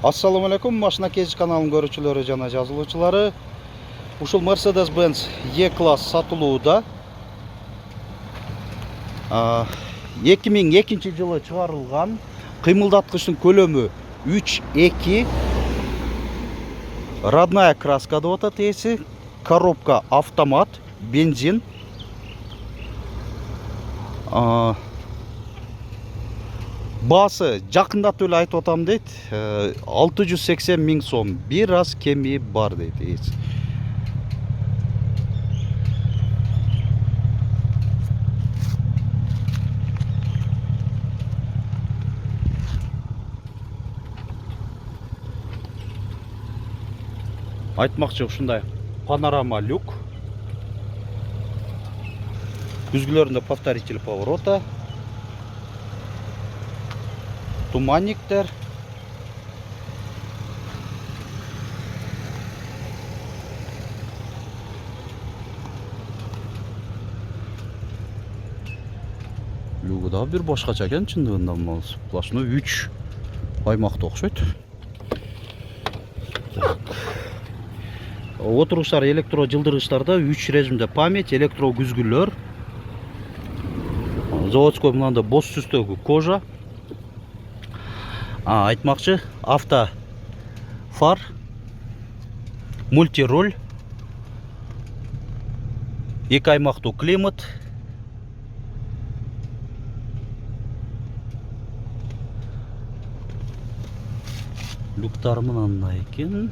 Assalamu alaikum, Машина Кез каналының көрүүчүлөрү жана жазылуучулары. Ушул Mercedes-Benz E-класс сатылууда. 2002 жылы чыгарылган, кыймылдаткычтын көлөмү 3.2, родная краска деп атат ээси, коробка автомат, бензин. Басы жакындап эле айтып атам дейт. 680 000 сом, бир аз кеми бар дейт ээси. Айтмакчы ушундай панорама люк. Күзгүлөрүндө повторитель поворота. Туманниктер. Люгу да бир башкача экен чындыгында, мына сплошной 3 аймакта окшойт. Отуруштар электро жылдыргычтарда 3 режимде память, электро күзгүлөр. Заводской мынандай боз түстөгү кожа. Айтмакчы, авто фар, мультироль, 2 аймактуу климат. Люктар мынандай экен.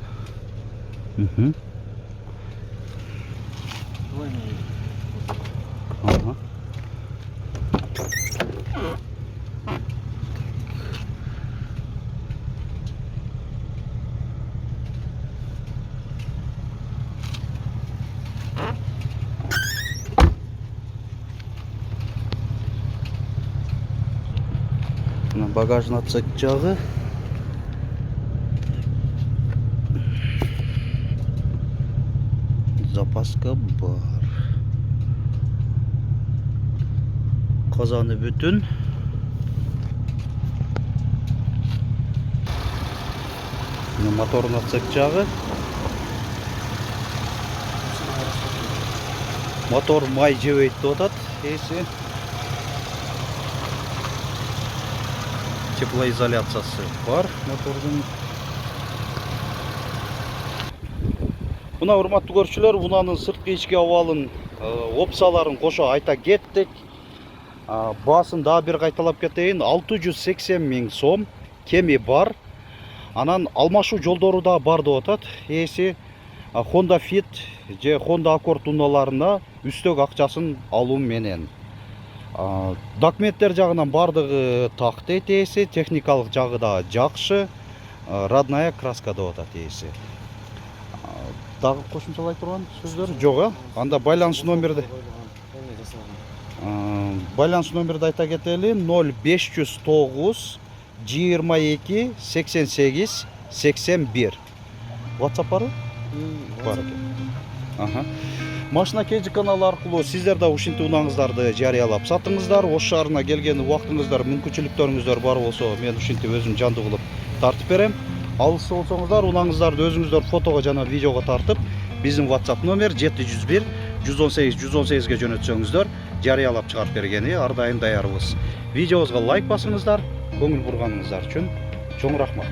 Багажный отсек жагы. Запаска бар. Казаны бүтүн. Моторный отсек жагы. Мотор май жебейт деп атат ээси. Теплоизоляциясы бар мотордун. Мына урматтуу көрүүчүлөр, унанын сырткы ички абалын, опсаларын кошо айта кеттик. Баасын дагы бир кайталап кетейин, 680 000 сом кеми бар. Анан алмашуу жолдору да бар деп атат ээси. Honda Fit же Honda Accord унааларына үстөк акчасын алуу менен. Документтер жагынан бардыгы так дейт ээси, техникалык жагы да жакшы, родная краска деп атат ээси. Дагы кошумчалай турган сөздөр жок, анда байланыш номерди. Байланыш номерди айта кетели, 0509 22 88 81. WhatsApp бар? Бар экен. Машина Кез каналы аркылуу сиздер да ушинтип унаңыздарды жарыялап сатыңыздар. Ош шаарына келген убактыңыздар, мүмкүнчүлүктөрүңүздөр бар болсо, мен ушинтип өзүм жандуу кылып тартып берем. Алыс болсоңуздар, унаңыздарды өзүңүздөр фотого жана видеого тартып, биздин WhatsApp номер 701 118 118 ге жөнөтсөңүздөр, жарыялап чыгарып бергени ар дайым даярбыз. Видеобузга лайк басыңыздар, көңүл бурганыңыздар үчүн чоң рахмат.